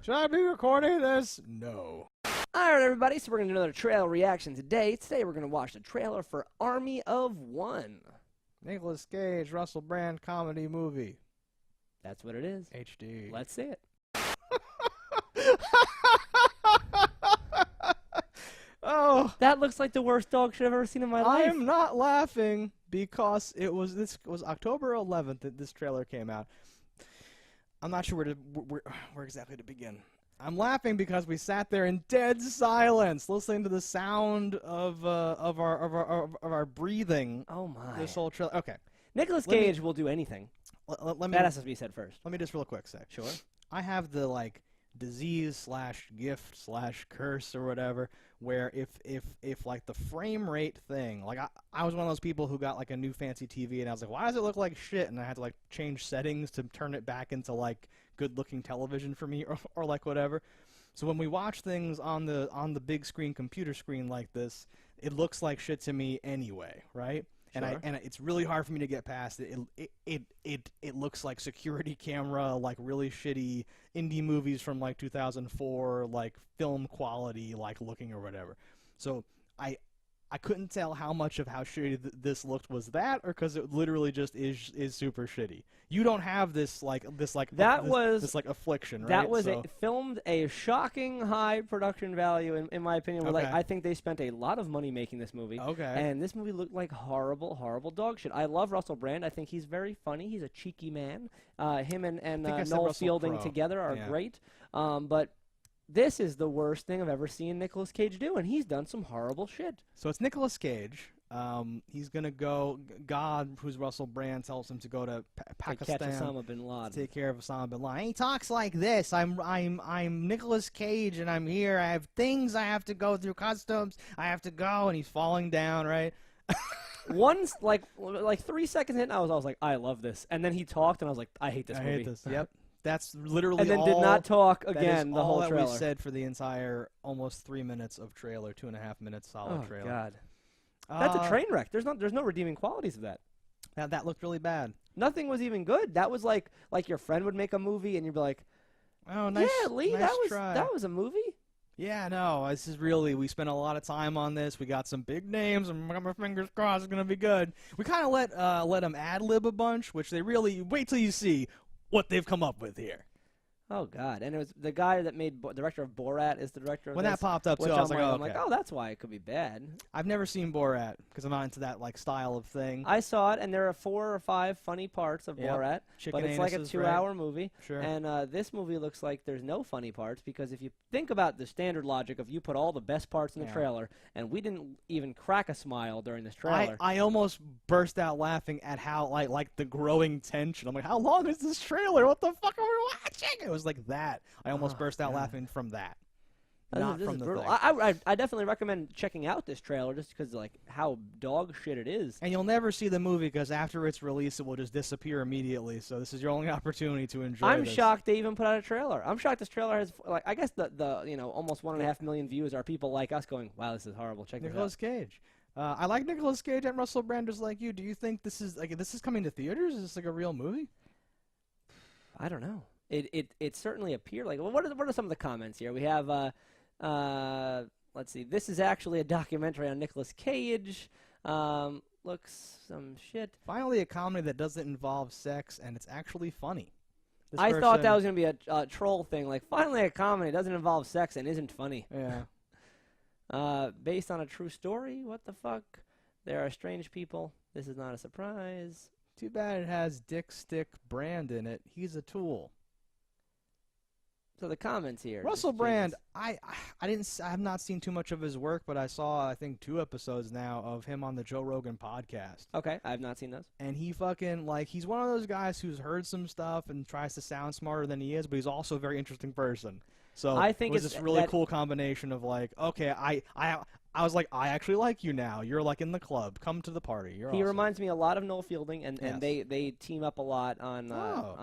Should I be recording this? No. Alright, everybody, so we're going to do another trailer reaction today. Today we're going to watch the trailer for Army of One. Nicolas Cage, Russell Brand comedy movie. That's what it is. HD. Let's see it. Oh, That looks like the worst dog shit I've ever seen in my I life. am not laughing because this was October 11th that this trailer came out. I'm not sure where exactly to begin. I'm laughing because we sat there in dead silence, listening to the sound of our breathing. Oh my. This whole trailer. Okay, Nicolas Cage will do anything. let me That has to be said first. let me just real quick say. Sure. I have the disease / gift / curse or whatever, where if like the frame rate thing, like I was one of those people who got like a new fancy TV and I was like, why does it look like shit? And I had to like change settings to turn it back into like good looking television for me or like whatever. So when we watch things on the big screen computer screen like this, it looks like shit to me anyway, right? Sure. And it's really hard for me to get past it. It looks like security camera, like really shitty indie movies from like 2004, like film quality, like looking or whatever. So I couldn't tell how much of how shitty this looked was that, or because it literally just is super shitty. You don't have this affliction, right? That was filmed a shocking high production value, in my opinion. Where, Okay. like, I think they spent a lot of money making this movie. Okay. And this movie looked like horrible, horrible dog shit. I love Russell Brand. I think he's very funny. He's a cheeky man. Him and I said Noel Russell Fielding Crowe. together are Yeah. great. But this is the worst thing I've ever seen Nicolas Cage do, and he's done some horrible shit. So it's Nicolas Cage. He's gonna go. God, who's Russell Brand, tells him to go to Pakistan To catch Osama bin Laden. to take care of Osama bin Laden. He talks like this. I'm Nicolas Cage, and I'm here. I have things I have to go through, customs. I have to go, and he's falling down. Right. Once, like 3 seconds in, I was like, I love this. And then he talked, and I was like, I hate this I movie. hate this. Yep. That's literally And then all, did not talk that again is the all whole that trailer. we said for the entire almost 3 minutes of trailer, 2.5 minutes solid Oh trailer. God, that's a train wreck. There's no redeeming qualities of that. That looked really bad. Nothing was even good. That was like your friend would make a movie, and you'd be like, Oh, nice. yeah, Lee, nice that try. was a movie. Yeah, no, this is really, we spent a lot of time on this. We got some big names, and my fingers crossed it's going to be good. We kind of let them ad-lib a bunch, which they really, wait till you see what they've come up with here. Oh God, and it was the guy that made director of Borat is the director of When this, that popped up, which too, I was I'm like, oh, I'm like, okay. oh, that's why it could be bad. I've never seen Borat, because I'm not into that, like, style of thing. I saw it, and there are 4 or 5 funny parts of Yep. Borat, Chicken but it's like a anuses, 2-hour right? movie. Sure. And this movie looks like there's no funny parts, because if you think about the standard logic of you put all the best parts in the Yeah. trailer, and we didn't even crack a smile during this trailer. I almost burst out laughing at how, like the growing tension. I'm like, how long is this trailer? What the fuck are we watching? It was like that. I almost Oh, burst out God. laughing from that. This Not is from the brutal. thing. I definitely recommend checking out this trailer just because like how dog shit it is. And you'll never see the movie because after its release, it will just disappear immediately. So this is your only opportunity to enjoy I'm this. shocked they even put out a trailer. I'm shocked this trailer has like I guess the almost 1.5 million views are people like us going, wow, this is horrible. Check this out. Nicolas Cage. I like Nicolas Cage and Russell Brand just like you. Do you think this is coming to theaters? Is this like a real movie? I don't know. It certainly appeared like. Well, what are some of the comments here? We have let's see. This is actually a documentary on Nicolas Cage. Looks some shit. Finally, a comedy that doesn't involve sex and it's actually funny. This I thought that person- was gonna be a troll thing. Like finally a comedy doesn't involve sex and isn't funny. Yeah. Based on a true story. What the fuck? There are strange people. This is not a surprise. Too bad it has Dick Stick Brand in it. He's a tool. So the comments here. Russell just Brand, genius. I have not seen too much of his work, but I saw I think 2 episodes now of him on the Joe Rogan podcast. Okay, I have not seen those. And he fucking he's one of those guys who's heard some stuff and tries to sound smarter than he is, but he's also a very interesting person. So I think it was it's this really that- cool combination of like, okay, I was like, I actually like you now. You're like in the club. Come to the party. You're He awesome. reminds me a lot of Noel Fielding, and Yes. they team up a lot on Oh.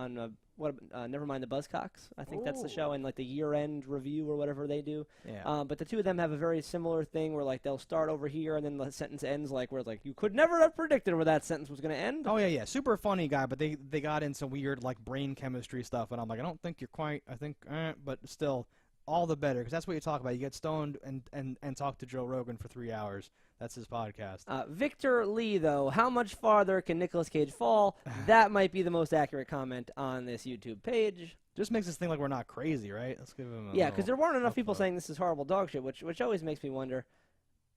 Never Mind the Buzzcocks. I think that's the show, and like the year-end review or whatever they do. Yeah. But the two of them have a very similar thing where like they'll start over here and then the sentence ends like where it's like you could never have predicted where that sentence was going to end. Oh yeah. Super funny guy, but they got in some weird like brain chemistry stuff, and I'm like, I don't think you're quite. I think, but still, all the better because that's what you talk about. You get stoned and talk to Joe Rogan for 3 hours. That's his podcast. Victor Lee, though, how much farther can Nicolas Cage fall? That might be the most accurate comment on this YouTube page. Just makes us think like we're not crazy, right? Let's give him a Yeah, because there weren't enough up people vote. saying this is horrible dog shit, which always makes me wonder,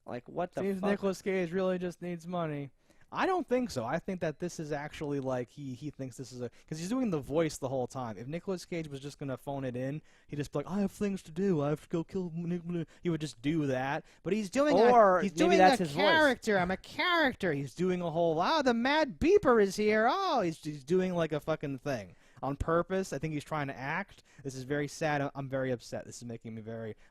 like, what the Seems fuck? Nicolas Cage really just needs money. I don't think so. I think that this is actually like he thinks this is a because he's doing the voice the whole time. If Nicolas Cage was just gonna phone it in, he'd just be like, I have things to do. I have to go kill. He would just do that. But he's doing he's maybe doing that's a his voice. character. I'm a character. He's doing a whole the Mad Beeper is here. Oh, he's doing like a fucking thing on purpose. I think he's trying to act. This is very sad. I'm very upset. This is making me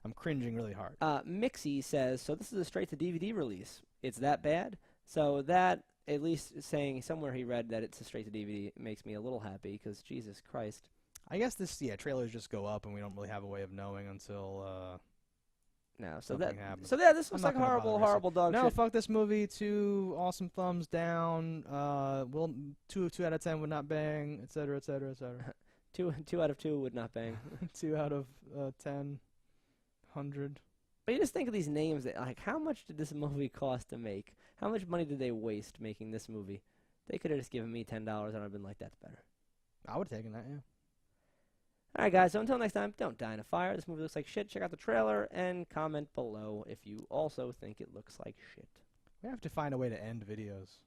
I'm cringing really hard. Mixie says, so this is a straight-to-DVD release. It's that bad? So that, at least saying somewhere he read that it's a straight-to-DVD makes me a little happy, because Jesus Christ. I guess trailers just go up, and we don't really have a way of knowing until No, so something happens. this I'm looks not like gonna horrible, bother horrible dog No, shit. fuck this movie. 2 awesome thumbs down. Will 2 out of 10 would not bang, etc., etc., etc. 2 out of 2 would not bang. 2 out of 10, 100. But you just think of these names, that, like, how much did this movie cost to make? How much money did they waste making this movie? They could have just given me $10 and I'd have been like, that's better. I would have taken that, yeah. All right, guys, so until next time, don't die in a fire. This movie looks like shit. Check out the trailer and comment below if you also think it looks like shit. We have to find a way to end videos.